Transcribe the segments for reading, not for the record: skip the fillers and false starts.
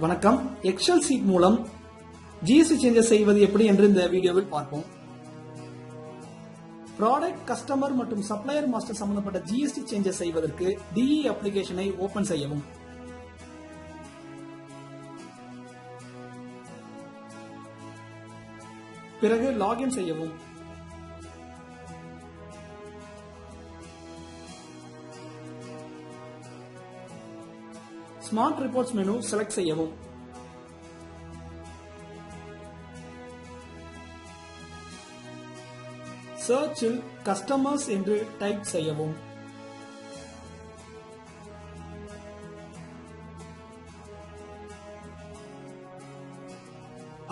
வணக்கம். XL seat மூலம் GST changes செய்வது எப்படி என்று இந்த வீடியோவில் பார்ப்போம். ப்ராடக்ட், கஸ்டமர் மற்றும் சப்ளையர் மாஸ்டர் சம்பந்தப்பட்ட ஜிஎஸ்டி சேஞ்சஸ் செய்வதற்கு டிஇ அப்ளிகேஷனை ஓபன் செய்யவும். பிறகு லாகின் செய்யவும். ஸ்மார்ட் ரிப்போர்ட்ஸ் மெனு செலக்ட் செய்யவும். சர்ச்சில் கஸ்டமர்ஸ் என்று டைப் செய்யவும்.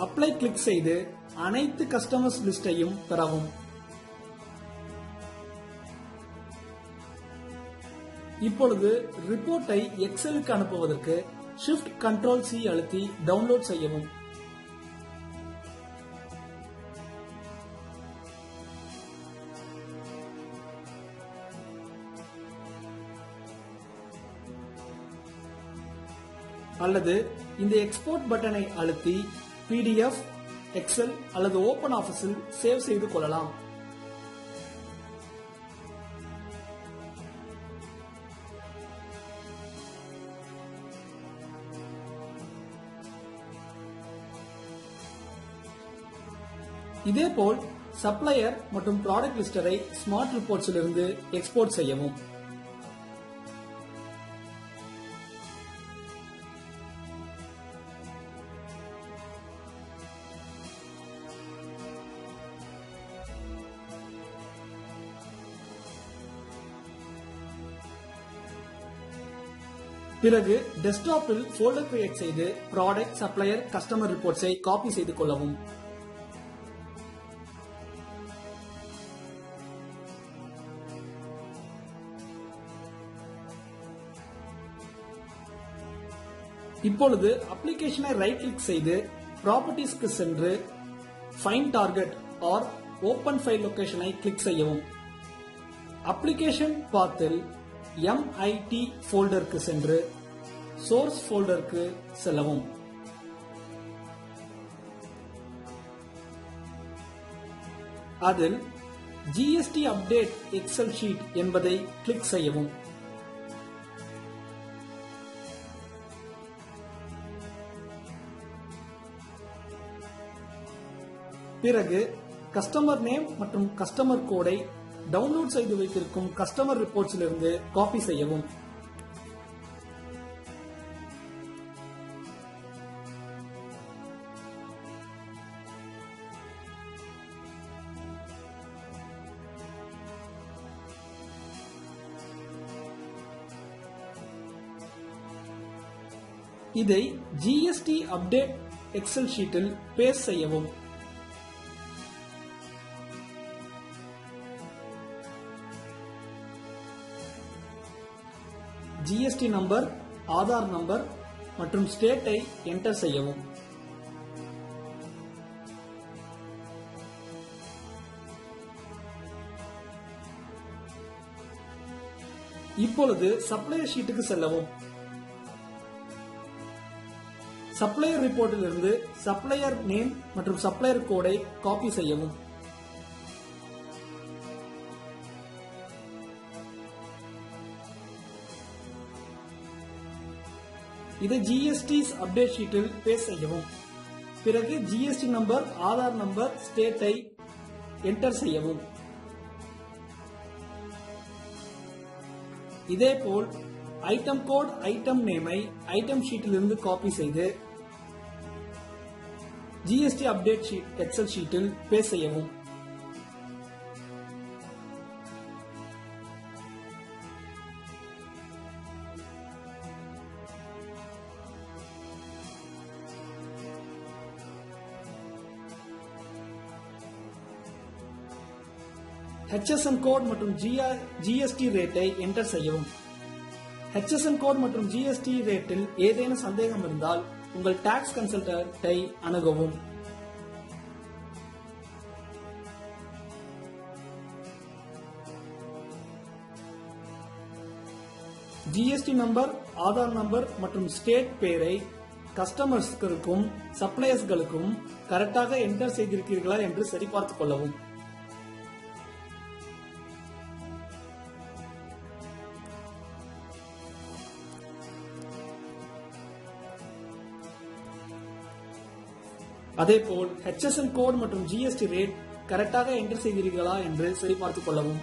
அப்ளை கிளிக் செய்து அனைத்து கஸ்டமர்ஸ் லிஸ்டையும் பெறவும். இப்பொழுது ரிப்போர்ட்டை எக்ஸலுக்கு அனுப்புவதற்கு Shift Ctrl C அழுத்தி டவுன்லோட் செய்யவும். அல்லது இந்த எக்ஸ்போர்ட் பட்டனை அழுத்தி PDF, எக்ஸல் அல்லது ஓபன் ஆபீஸில் சேவ் செய்து கொள்ளலாம். இதேபோல் சப்ளையர் மற்றும் ப்ராடக்ட் லிஸ்டரை ஸ்மார்ட் ரிப்போர்ட்ஸில் இருந்து எக்ஸ்போர்ட் செய்யவும். பிறகு டெஸ்க்டாப்பில் ஃபோல்டர் கிரியேட் செய்து ப்ராடக்ட், சப்ளையர், கஸ்டமர் ரிப்போர்ட்ஸை காப்பி செய்து கொள்ளவும். இப்பொழுது அப்ளிகேஷனை ரைட் கிளிக் செய்து ப்ராப்பர்ட்டிஸ்க்கு சென்று find target or open file லொகேஷனை கிளிக் செய்யவும். அப்ளிகேஷன் பாத்தில் MIT ஃபோல்டருக்கு சென்று சோர்ஸ் ஃபோல்டருக்கு செல்லவும். அதில் GST அப்டேட் எக்ஸல் ஷீட் என்பதை கிளிக் செய்யவும். பிறகு கஸ்டமர் நேம் மற்றும் கஸ்டமர் கோடை டவுன்லோட் செய்து வைத்திருக்கும் கஸ்டமர் ரிப்போர்ட்ஸில் இருந்து காப்பி செய்யவும். இதை GST அப்டேட் எக்ஸல் ஷீட்டில் பேஸ்ட் செய்யவும். GST நம்பர், ஆதார் நம்பர் மற்றும் ஸ்டேட்டை என்டர் செய்யவும். இப்பொழுது சப்ளையர் ஷீட்டுக்கு செல்லவும். சப்ளையர் ரிப்போர்ட்டில் இருந்து சப்ளையர் நேம் மற்றும் சப்ளையர் கோடை காப்பி செய்யவும். இதை GST அப்டேட் ஷீட்டில் பேஸ்ட் செய்யவும். பிறகு GST நம்பர், ஆதார் நம்பர், ஸ்டேட்டை என்டர் செய்யவும். இதேபோல் ஐட்டம் கோட், ஐட்டம் நேமை ஐட்டம் ஷீட்டில் இருந்து காப்பி செய்து GST அப்டேட் ஷீட் எக்ஸல் ஷீட்டில் பேஸ்ட் செய்யவும். HSN கோட் மற்றும் GST ரேட்டை என்டர் செய்யவும். HSN கோட் மற்றும் GST ரேட்டில் ஏதேனும் சந்தேகம் இருந்தால் உங்கள் டாக்ஸ் கன்சல்டன்ட்டை அணுகவும். GST நம்பர், ஆதார் நம்பர் மற்றும் ஸ்டேட் பேரை கஸ்டமர்ஸ்களுக்கும் சப்ளையர்ஸ்களுக்கும் கரெக்டாக என்டர் செய்திருக்கிறீர்களா என்று சரிபார்த்துக் கொள்ளவும். அதேபோல் HSN கோட் மற்றும் GST ரேட் கரெக்டாக என்டர் செய்கிறீர்களா என்று சரிபார்த்துக் கொள்ளவும்.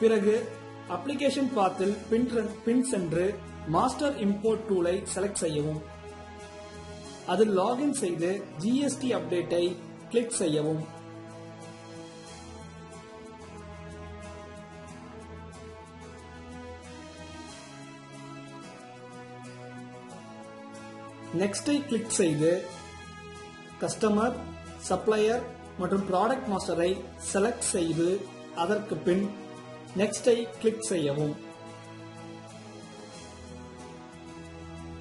பிறகு அப்ளிகேஷன் பாத்தில் பின் சென்று மாஸ்டர் இம்போர்ட் டூலை செலக்ட் செய்யவும். அதில் லாகின் செய்து GST அப்டேட்டை கிளிக் செய்யவும். நெக்ஸ்டை கிளிக் செய்து கஸ்டமர், சப்ளையர் மற்றும் ப்ராடக்ட் மாஸ்டரை செலக்ட் செய்து அதற்கு பின் நெக்ஸ்டை கிளிக் செய்யவும்.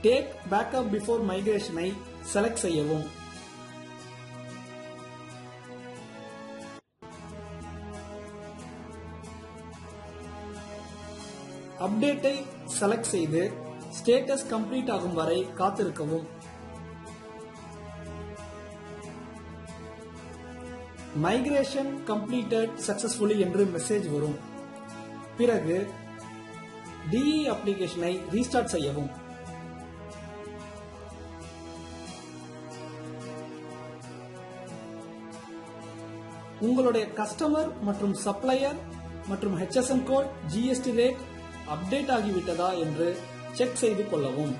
டேக் பேக்கப் பிஃபோர் மைக்ரேஷனை செலக்ட் செய்யவும். அப்டேட்டை செலக்ட் செய்து ஸ்டேட்டஸ் கம்ப்ளீட் ஆகும் வரை காத்திருக்கவும். மைக்ரேஷன் கம்ப்ளீட்டட் சக்சஸ்ஃபுல்லி என்று மெசேஜ் வரும். பிறகு DE அப்ளிகேஷனை ரீஸ்டார்ட் செய்யவும். உங்களுடைய கஸ்டமர் மற்றும் சப்ளையர் மற்றும் HSN code GST rate update ஆகிவிட்டதா என்று செக் செய்து கொள்ளவும்.